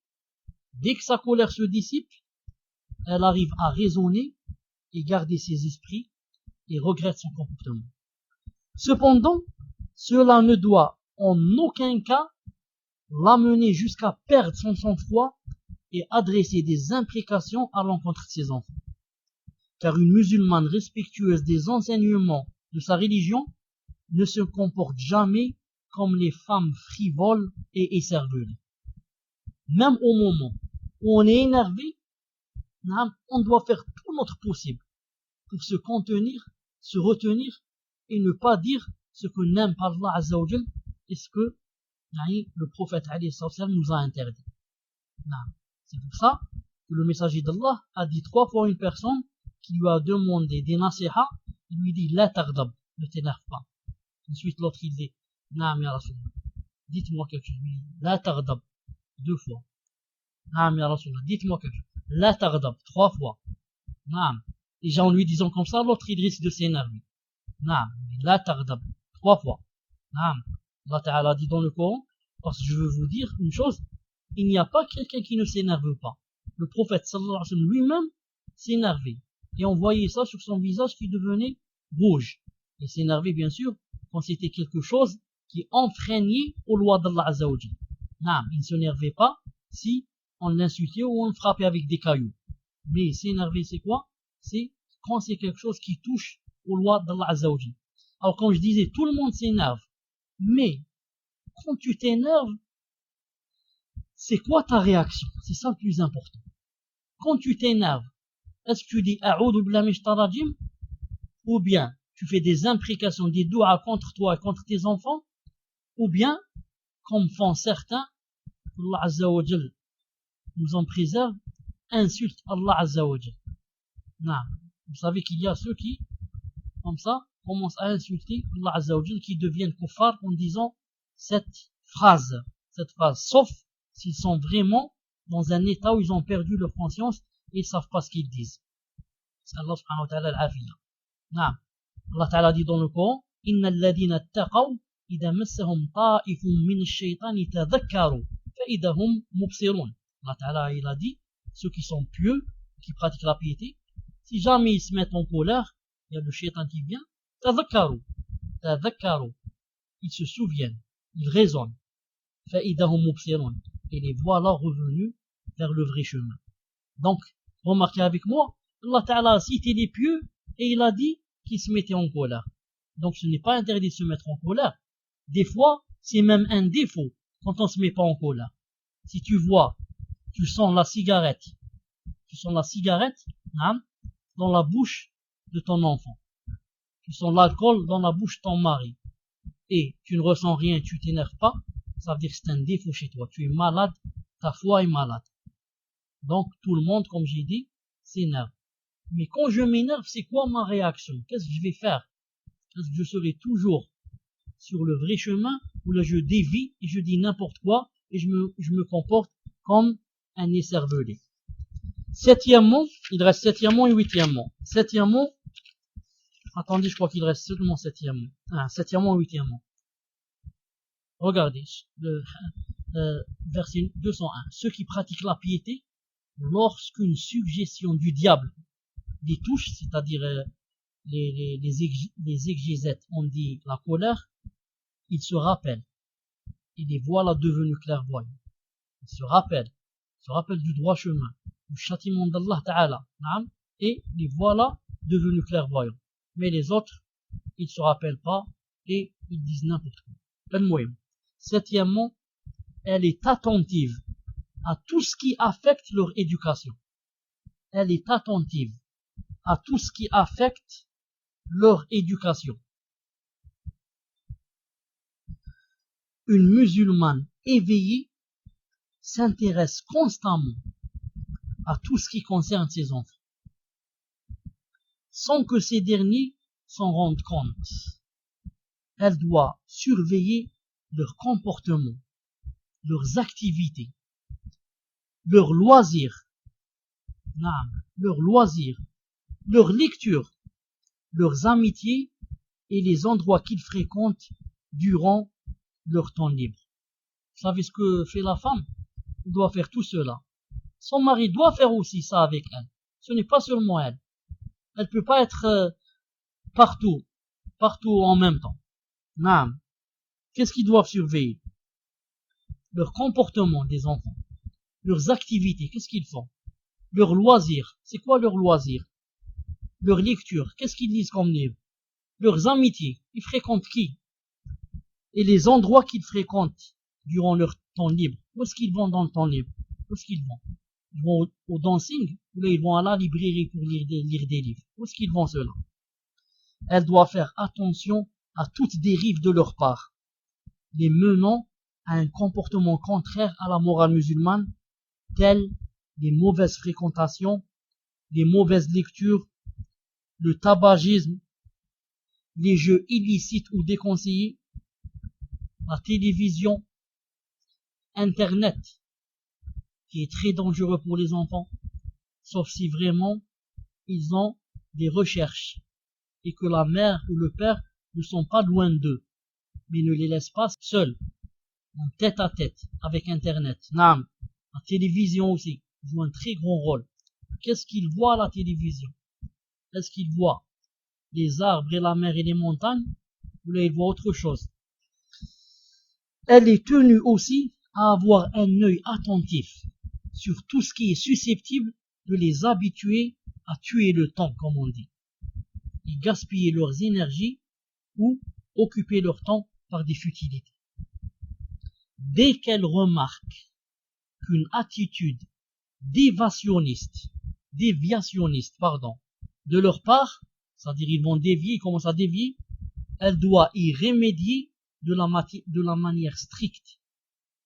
dès que sa colère se dissipe, elle arrive à raisonner et garder ses esprits et regrette son comportement. Cependant, cela ne doit en aucun cas l'amener jusqu'à perdre son sang-froid et adresser des imprécations à l'encontre de ses enfants. Car une musulmane respectueuse des enseignements de sa religion ne se comporte jamais comme les femmes frivoles et écervelées. Même au moment où on est énervé, on doit faire tout notre possible pour se contenir, se retenir et ne pas dire ce que n'aime pas Allah Azza wa Jal et ce que le prophète nous a interdit. C'est pour ça que le messager d'Allah a dit 3 fois à une personne qui lui a demandé des nasiha, il lui dit la taghdab, ne t'énerve pas. Ensuite l'autre il dit Naam ya Rasulullah, dites-moi quelque chose. La taghdab, 2 fois. Naam ya Rasulullah, dites-moi quelque chose. La taghdab, 3 fois. Naam. Déjà en lui disant comme ça, l'autre il risque de s'énerver. Naam, la taghdab, 3 fois. Naam. Allah Ta'ala dit dans le Coran, parce que je veux vous dire une chose, il n'y a pas quelqu'un qui ne s'énerve pas. Le prophète sallallahu alayhi wa sallam lui-même s'énervait. Et on voyait ça sur son visage qui devenait rouge. Il s'énervait bien sûr quand c'était quelque chose qui enfreignait aux lois d'Allah Azza wa Jalla. Non, il ne s'énervait pas si on l'insultait ou on le frappait avec des cailloux. Mais s'énerver c'est quoi? C'est quand c'est quelque chose qui touche aux lois d'Allah Azza wa Jalla. Alors quand je disais tout le monde s'énerve, mais quand tu t'énerves, c'est quoi ta réaction? C'est ça le plus important. Quand tu t'énerves, est-ce que tu dis A'udhu billahi minash shaitanir rajim ou bien tu fais des imprécations, des doigts contre toi et contre tes enfants, ou bien, comme font certains, Allah Azza wa Jal nous en préserve, insulte Allah Azza wa Jal. Non. Vous savez qu'il y a ceux qui, comme ça, commencent à insulter Allah Azza wa Jal, qui deviennent kuffar en disant cette phrase, sauf s'ils sont vraiment dans un état où ils ont perdu leur conscience et ils ne savent pas ce qu'ils disent. C'est Allah subhanahu wa ta'ala al-afiyya. Non. Allah Ta'ala dit dans le Coran, Inna alladhina attaqaw, idha massahum ta'ifun min ash-shaytani tadhakkaru, fa idahum mubsirun. Allah Ta'ala, il a dit, ceux qui sont pieux, qui pratiquent la piété, si jamais ils se mettent en colère, il y a le shaytan qui vient, tadhakkaru, ils se souviennent, ils raisonnent, fa idahum mubsirun, et les voilà revenus vers le vrai chemin. Donc, remarquez avec moi, Allah Ta'ala a cité les pieux, et il a dit qu'ils se mettaient en colère. Donc ce n'est pas interdit de se mettre en colère. Des fois, c'est même un défaut quand on se met pas en colère. Si tu vois, tu sens la cigarette dans la bouche de ton enfant. Tu sens l'alcool dans la bouche de ton mari. Et tu ne ressens rien, tu t'énerves pas, ça veut dire que c'est un défaut chez toi. Tu es malade, ta foi est malade. Donc tout le monde, comme j'ai dit, s'énerve. Mais quand je m'énerve, c'est quoi ma réaction? Qu'est-ce que je vais faire? Est-ce que je serai toujours sur le vrai chemin ou là je dévie et je dis n'importe quoi et je me comporte comme un écervelé? Septièmement, il reste septièmement et huitièmement. Septièmement, attendez, je crois qu'il reste seulement septièmement. Septièmement et huitièmement. Regardez, le verset 201. Ceux qui pratiquent la piété, lorsqu'une suggestion du diable les touche, c'est-à-dire les exégètes ont dit la colère, ils se rappellent. Et les voilà devenus clairvoyants. Ils se rappellent du droit chemin, du châtiment d'Allah Ta'ala, et les voilà devenus clairvoyants. Mais les autres, ils se rappellent pas et ils disent n'importe quoi. Septièmement, elle est attentive à tout ce qui affecte leur éducation. Elle est attentive à tout ce qui affecte leur éducation. Une musulmane éveillée s'intéresse constamment à tout ce qui concerne ses enfants, sans que ces derniers s'en rendent compte. Elle doit surveiller leur comportement, leurs activités, leurs loisirs, leur lecture, leurs amitiés et les endroits qu'ils fréquentent durant leur temps libre. Vous savez ce que fait la femme? Elle doit faire tout cela. Son mari doit faire aussi ça avec elle. Ce n'est pas seulement elle. Elle ne peut pas être partout en même temps. Qu'est-ce qu'ils doivent surveiller? Leur comportement des enfants, leurs activités, qu'est-ce qu'ils font? Leurs loisirs, c'est quoi leurs loisirs? Leur lecture, qu'est-ce qu'ils lisent comme livre? Leurs amitiés, ils fréquentent qui? Et les endroits qu'ils fréquentent durant leur temps libre, où est-ce qu'ils vont dans le temps libre? Où est-ce qu'ils vont? Ils vont au dancing, ou là ils vont à la librairie pour lire des livres? Où est-ce qu'ils vont cela? Elle doit faire attention à toute dérive de leur part, les menant à un comportement contraire à la morale musulmane, tels les mauvaises fréquentations, les mauvaises lectures, le tabagisme, les jeux illicites ou déconseillés, la télévision, Internet, qui est très dangereux pour les enfants, sauf si vraiment ils ont des recherches et que la mère ou le père ne sont pas loin d'eux, mais ne les laissent pas seuls, en tête à tête avec Internet. La télévision aussi joue un très grand rôle. Qu'est-ce qu'ils voient à la télévision? Est-ce qu'ils voient les arbres et la mer et les montagnes, ou là ils voient autre chose? Elle est tenue aussi à avoir un œil attentif sur tout ce qui est susceptible de les habituer à tuer le temps, comme on dit, et gaspiller leurs énergies ou occuper leur temps par des futilités. Dès qu'elle remarque qu'une attitude déviationniste, de leur part, c'est-à-dire ils vont dévier, ils commencent à dévier, elle doit y remédier de la manière stricte,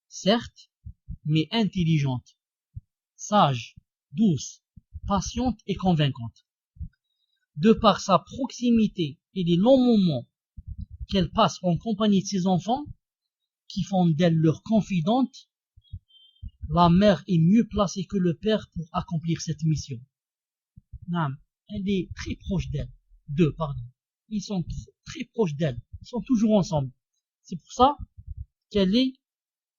certes, mais intelligente, sage, douce, patiente et convaincante. De par sa proximité et les longs moments qu'elle passe en compagnie de ses enfants, qui font d'elle leur confidente, la mère est mieux placée que le père pour accomplir cette mission. Elle est très proche d'eux. Ils sont très proches d'elle. Ils sont toujours ensemble. C'est pour ça qu'elle est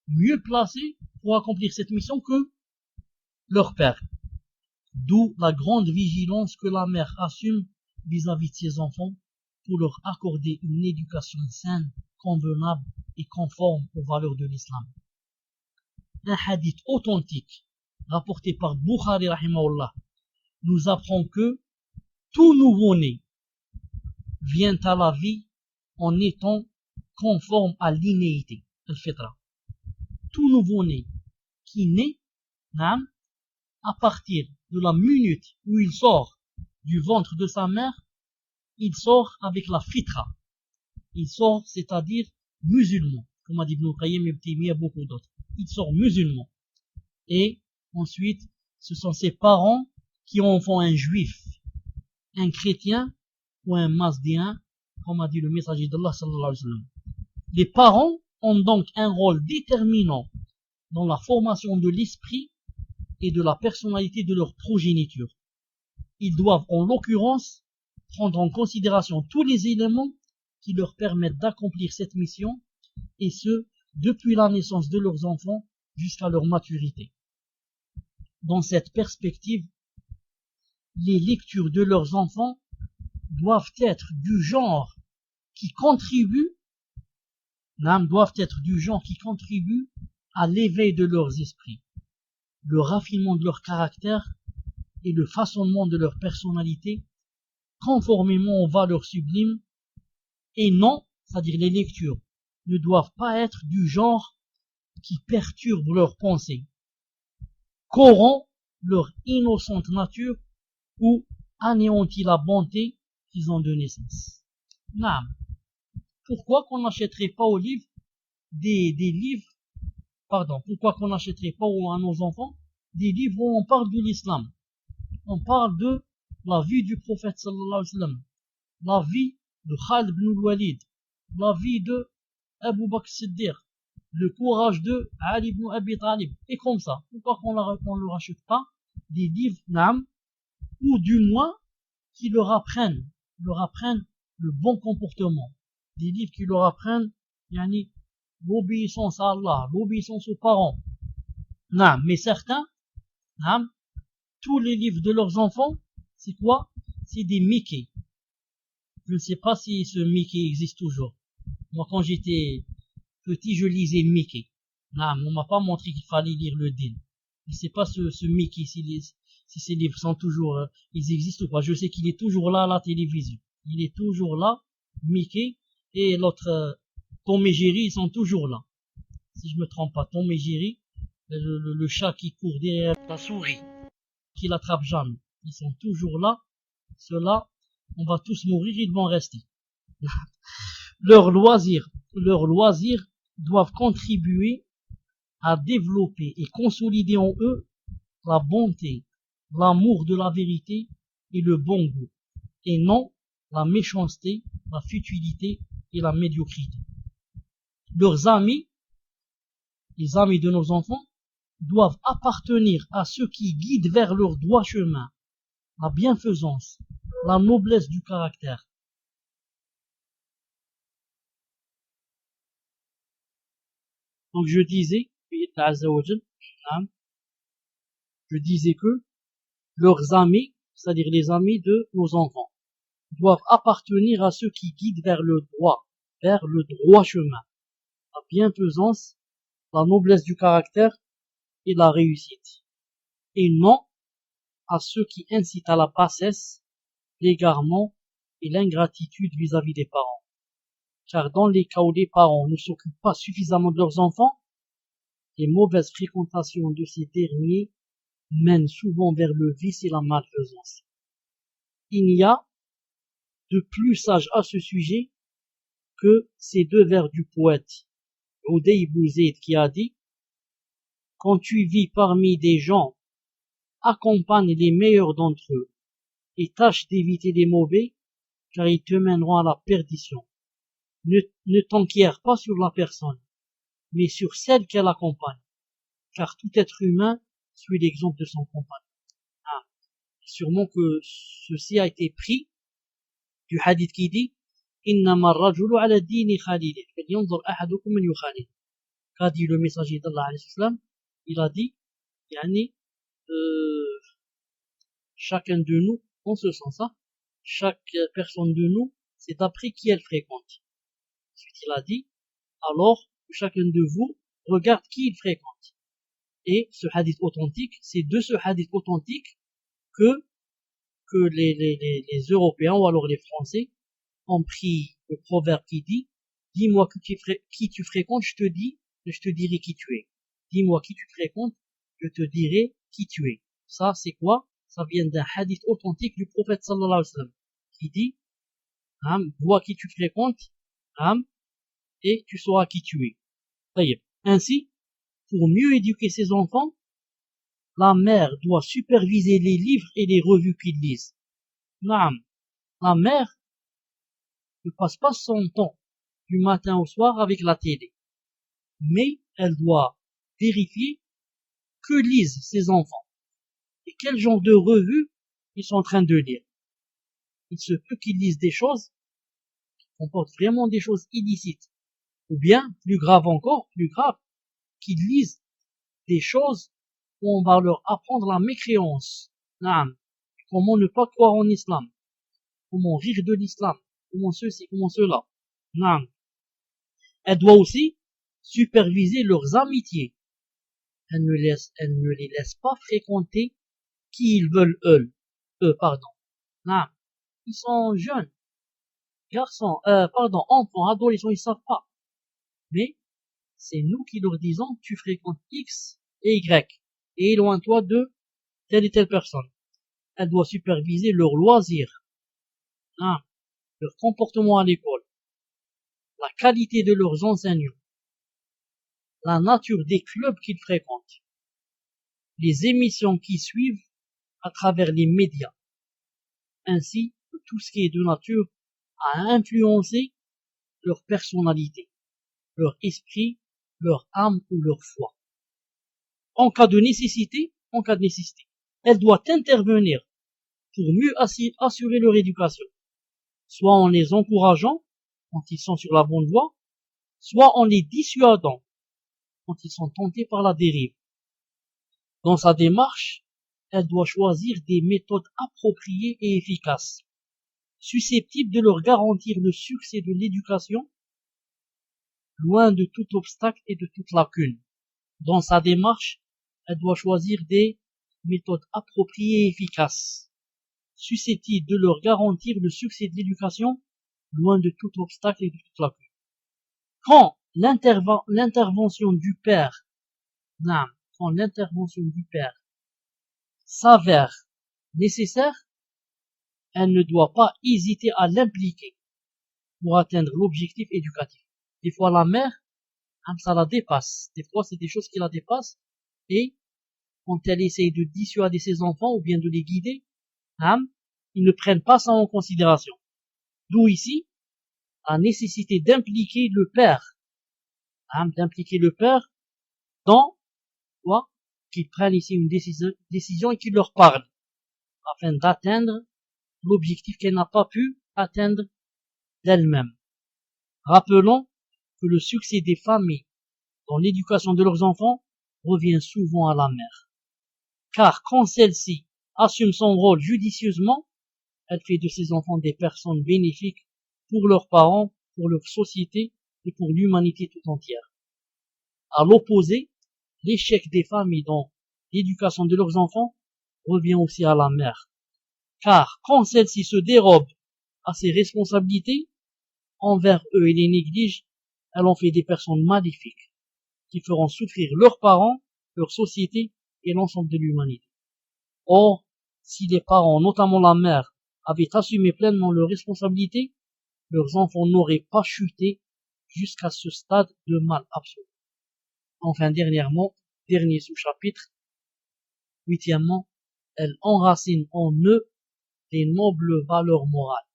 mieux placée pour accomplir cette mission que leur père. D'où la grande vigilance que la mère assume vis-à-vis de ses enfants pour leur accorder une éducation saine, convenable et conforme aux valeurs de l'islam. Un hadith authentique rapporté par Bukhari rahimahullah nous apprend que tout nouveau-né vient à la vie en étant conforme à l'innéité, al-fitra. Tout nouveau-né qui naît, à partir de la minute où il sort du ventre de sa mère, il sort avec la fitra. Il sort, c'est-à-dire musulman, comme a dit Ibn Qayyim et Ibn Taymiyyah, beaucoup d'autres. Il sort musulman. Et ensuite, ce sont ses parents qui en font un juif, un chrétien ou un mazdéen, comme a dit le messager d'Allah sallallahu alayhi wa sallam. Les parents ont donc un rôle déterminant dans la formation de l'esprit et de la personnalité de leur progéniture. Ils doivent en l'occurrence prendre en considération tous les éléments qui leur permettent d'accomplir cette mission, et ce, depuis la naissance de leurs enfants jusqu'à leur maturité. Dans cette perspective, les lectures de leurs enfants doivent être du genre qui contribue à l'éveil de leurs esprits, le raffinement de leur caractère et le façonnement de leur personnalité conformément aux valeurs sublimes, et non, c'est-à-dire les lectures, ne doivent pas être du genre qui perturbe leurs pensées, corrompt leur innocente nature ou anéantit la bonté qu'ils ont de naissance. Pourquoi qu'on n'achèterait pas aux livres des livres pourquoi qu'on n'achèterait pas à nos enfants des livres où on parle de l'islam, on parle de la vie du prophète sallallahu alayhi wa sallam, la vie de Khalid ibn al-Walid, la vie de Abu Bakr Siddiq, le courage de Ali ibn Abi Talib, et comme ça. Pourquoi qu'on ne leur achète pas des livres, ou du moins qui leur apprennent le bon comportement, des livres qui leur apprennent l'obéissance à Allah, l'obéissance aux parents. Mais certains, tous les livres de leurs enfants, c'est quoi? C'est des Mickey. Je ne sais pas si ce Mickey existe toujours. Moi, quand j'étais petit, je lisais Mickey. On m'a pas montré qu'il fallait lire le Din. Je ne sais pas ce Mickey, si ces livres sont toujours, ils existent ou pas. Je sais qu'il est toujours là à la télévision. Il est toujours là, Mickey, et l'autre, Tom et Jerry, ils sont toujours là. Si je me trompe pas, Tom et Jerry, le chat qui court derrière la souris, qui l'attrape jamais. Ils sont toujours là. Ceux-là, on va tous mourir, ils vont rester. Leurs loisirs doivent contribuer à développer et consolider en eux la bonté, l'amour de la vérité et le bon goût, et non la méchanceté, la futilité et la médiocrité. Leurs amis, les amis de nos enfants, doivent appartenir à ceux qui guident vers leur droit chemin, la bienfaisance, la noblesse du caractère. Donc je disais que leurs amis, c'est-à-dire les amis de nos enfants, doivent appartenir à ceux qui guident vers le droit chemin, la bienfaisance, la noblesse du caractère et la réussite, et non à ceux qui incitent à la bassesse, l'égarement et l'ingratitude vis-à-vis des parents. Car dans les cas où les parents ne s'occupent pas suffisamment de leurs enfants, les mauvaises fréquentations de ces derniers mènent souvent vers le vice et la malfaisance. Il n'y a de plus sage à ce sujet que ces deux vers du poète Uday ibn Zayd qui a dit: quand tu vis parmi des gens, accompagne les meilleurs d'entre eux et tâche d'éviter les mauvais, car ils te mèneront à la perdition. Ne t'enquière pas sur la personne, mais sur celle qu'elle accompagne, car tout être humain suit l'exemple de son compagnon. Sûrement que ceci a été pris du hadith qui dit: innama ar-rajulu ala dini khalilih, falyanzur ahadukum man yukhalil. Qu'a dit le messager d'Allah alayhi salam? Il a dit, chacun de nous, en ce sens-là, chaque personne de nous, c'est d'après qui elle fréquente. Ensuite, il a dit, alors, chacun de vous regarde qui il fréquente. Et ce hadith authentique, c'est de ce hadith authentique que les Européens ou alors les Français ont pris le proverbe qui dit: dis-moi qui tu fréquentes, je te dirai qui tu es. Dis-moi qui tu fréquentes, je te dirai qui tu es. Ça, c'est quoi? Ça vient d'un hadith authentique du prophète sallallahu alayhi wa sallam, qui dit: vois qui tu fréquentes, et tu sauras qui tu es. Ainsi, pour mieux éduquer ses enfants, la mère doit superviser les livres et les revues qu'ils lisent. La mère ne passe pas son temps du matin au soir avec la télé, mais elle doit vérifier que lisent ses enfants et quel genre de revues ils sont en train de lire. Il se peut qu'ils lisent des choses qui comportent vraiment des choses illicites, ou bien, plus grave, qu'ils lisent des choses où on va leur apprendre la mécréance. Comment ne pas croire en islam, comment rire de l'islam, comment ceci, comment cela. Elle doit aussi superviser leurs amitiés. Elle ne les laisse pas fréquenter qui ils veulent eux. Ils sont jeunes, enfants, adolescents, ils savent pas. Mais c'est nous qui leur disons: tu fréquentes X et Y, et éloigne-toi de telle et telle personne. Elle doit superviser leurs loisirs, leur comportement à l'école, la qualité de leurs enseignants, la nature des clubs qu'ils fréquentent, les émissions qui suivent à travers les médias, ainsi que tout ce qui est de nature à influencer leur personnalité, leur esprit, leur âme ou leur foi. En cas de nécessité, elle doit intervenir pour mieux assurer leur éducation, soit en les encourageant quand ils sont sur la bonne voie, soit en les dissuadant quand ils sont tentés par la dérive. Dans sa démarche, elle doit choisir des méthodes appropriées et efficaces, susceptibles de leur garantir le succès de l'éducation, loin de tout obstacle et de toute lacune. Dans sa démarche, elle doit choisir des méthodes appropriées et efficaces, susceptibles de leur garantir le succès de l'éducation, loin de tout obstacle et de toute lacune. Quand l'intervention du père, s'avère nécessaire, elle ne doit pas hésiter à l'impliquer pour atteindre l'objectif éducatif. Des fois, la mère, ça la dépasse. Des fois, c'est des choses qui la dépassent. Et quand elle essaye de dissuader ses enfants ou bien de les guider, ils ne prennent pas ça en considération. D'où ici, la nécessité d'impliquer le père. Dans quoi qu'ils prennent ici une décision et qu'ils leur parlent afin d'atteindre l'objectif qu'elle n'a pas pu atteindre d'elle-même. Rappelons que le succès des familles dans l'éducation de leurs enfants revient souvent à la mère. Car quand celle-ci assume son rôle judicieusement, elle fait de ses enfants des personnes bénéfiques pour leurs parents, pour leur société et pour l'humanité tout entière. À l'opposé, l'échec des familles dans l'éducation de leurs enfants revient aussi à la mère. Car quand celle-ci se dérobe à ses responsabilités envers eux et les néglige, elle en fait des personnes maléfiques qui feront souffrir leurs parents, leur société et l'ensemble de l'humanité. Or, si les parents, notamment la mère, avaient assumé pleinement leurs responsabilités, leurs enfants n'auraient pas chuté jusqu'à ce stade de mal absolu. Enfin, dernier sous-chapitre, huitièmement, elle enracine en eux les nobles valeurs morales.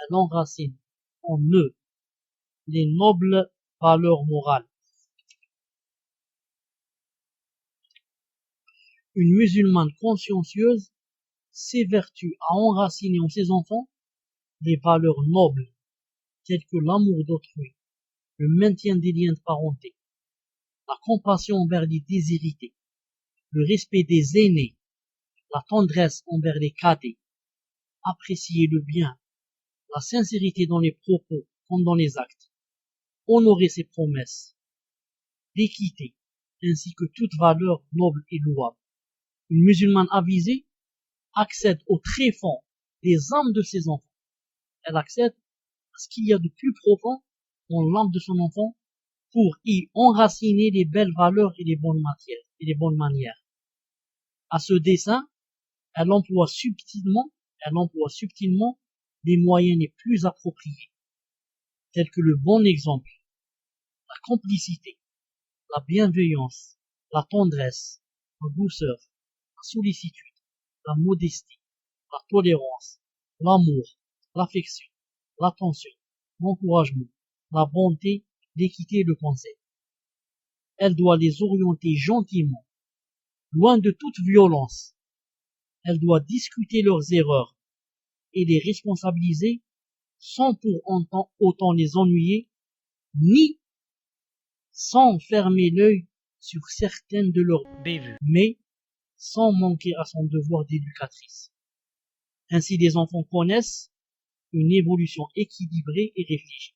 Elle enracine en eux les nobles valeurs morales. Une musulmane consciencieuse s'évertue à enraciner en ses enfants des valeurs nobles, telles que l'amour d'autrui, le maintien des liens de parenté, la compassion envers les déshérités, le respect des aînés, la tendresse envers les cadets, apprécier le bien, la sincérité dans les propos comme dans les actes, honorer ses promesses, l'équité, ainsi que toute valeur noble et louable. Une musulmane avisée accède au tréfonds des âmes de ses enfants. Elle accède à ce qu'il y a de plus profond dans l'âme de son enfant pour y enraciner les belles valeurs et les bonnes manières. À ce dessein, elle emploie subtilement les moyens les plus appropriés, tels que le bon exemple, la complicité, la bienveillance, la tendresse, la douceur, la sollicitude, la modestie, la tolérance, l'amour, l'affection, l'attention, l'encouragement, la bonté, l'équité et le conseil. Elle doit les orienter gentiment, loin de toute violence. Elle doit discuter leurs erreurs et les responsabiliser sans pour autant les ennuyer, ni sans fermer l'œil sur certaines de leurs bévues, mais sans manquer à son devoir d'éducatrice. Ainsi les enfants connaissent une évolution équilibrée et réfléchie.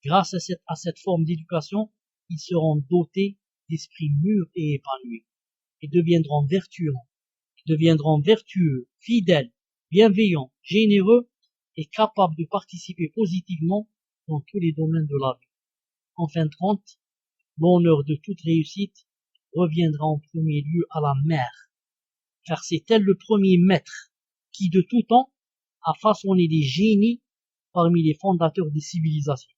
Grâce à cette forme d'éducation, ils seront dotés d'esprits mûrs et épanouis, et deviendront vertueux, fidèles, bienveillants, généreux et capables de participer positivement dans tous les domaines de la vie. En fin de compte, l'honneur de toute réussite reviendra en premier lieu à la mère, car c'est elle le premier maître qui de tout temps a façonné des génies parmi les fondateurs des civilisations.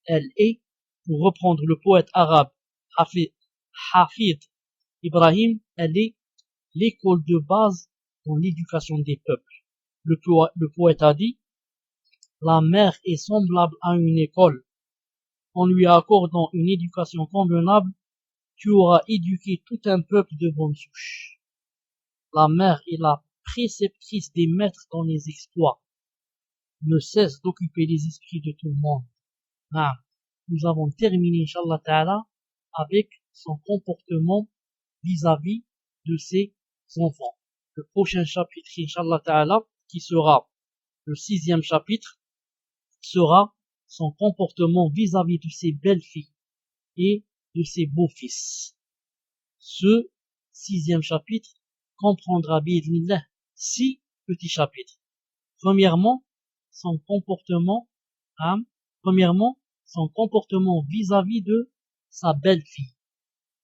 Elle est, pour reprendre le poète arabe Hafid Ibrahim, elle est l'école de base dans l'éducation des peuples. Le poète a dit, la mère est semblable à une école. En lui accordant une éducation convenable, tu auras éduqué tout un peuple de bonne souche. La mère est la préceptrice des maîtres dans les exploits. Ne cesse d'occuper les esprits de tout le monde. Ah, nous avons terminé, Inch'Allah Ta'ala, avec son comportement vis-à-vis de ses enfants. Le prochain chapitre, Inch'Allah Ta'ala, qui sera le 6e chapitre, sera son comportement vis-à-vis de ses belles-filles et de ses beaux-fils. Ce 6e chapitre comprendra, bi'idhnillah, 6 petits chapitres. Premièrement, son comportement vis-à-vis de sa belle-fille.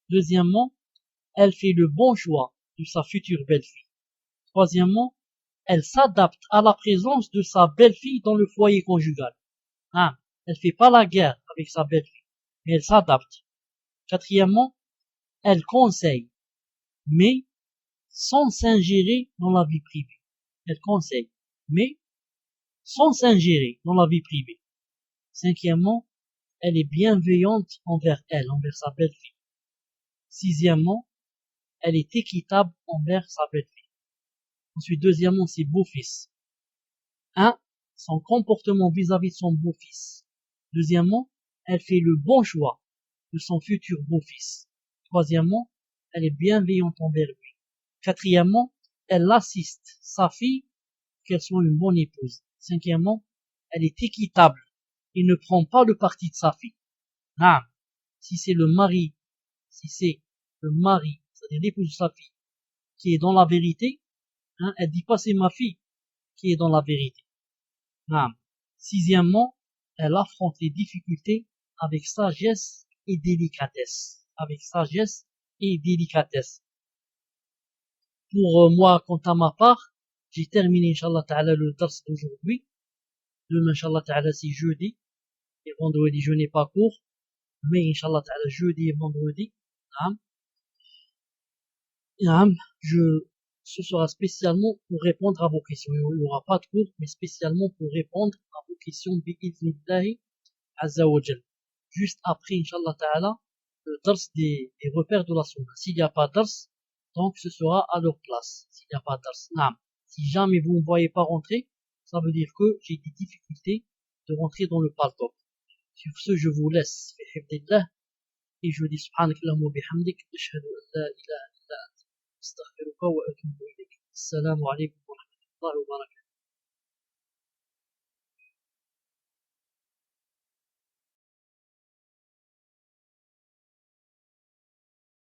Deuxièmement, elle fait le bon choix de sa future belle-fille. Troisièmement, elle s'adapte à la présence de sa belle-fille dans le foyer conjugal. Elle fait pas la guerre avec sa belle-fille, mais elle s'adapte. Quatrièmement, elle conseille, mais sans s'ingérer dans la vie privée. Elle conseille, mais sans s'ingérer dans la vie privée. Cinquièmement, elle est bienveillante envers sa belle-fille. Sixièmement, elle est équitable envers sa belle-fille. Ensuite, deuxièmement, ses beaux-fils. Son comportement vis-à-vis de son beau-fils. Deuxièmement, elle fait le bon choix de son futur beau-fils. Troisièmement, elle est bienveillante envers lui. Quatrièmement, elle assiste sa fille qu'elle soit une bonne épouse. Cinquièmement, elle est équitable et ne prend pas le parti de sa fille. Si c'est le mari, c'est-à-dire l'épouse de sa fille, qui est dans la vérité, elle dit pas c'est ma fille qui est dans la vérité. Sixièmement, elle affronte les difficultés avec sagesse et délicatesse. Pour moi, quant à ma part, j'ai terminé, Inch'Allah Ta'ala, le dars d'aujourd'hui. Demain, Inch'Allah Ta'ala, c'est jeudi. Et vendredi, je n'ai pas cours. Mais, Inch'Allah Ta'ala, jeudi et vendredi, ce sera spécialement pour répondre à vos questions. Il n'y aura pas de cours, mais spécialement pour répondre à vos questions bi'idhnillahi azza wa jal. Juste après, Inch'Allah Ta'ala, le dars des repères de la sunna. S'il n'y a pas de dars, donc ce sera à leur place. S'il n'y a pas de dars, si jamais vous ne me voyez pas rentrer, ça veut dire que j'ai des difficultés de rentrer dans le paltok. Sur ce, je vous laisse. Et je dis subhanakallahumma bihamdik, ashhadu an la ilaha illa anta, astaghfiruka wa atubu ilayk. Assalamu alaikum wa rahmatullahi wa barakatuh.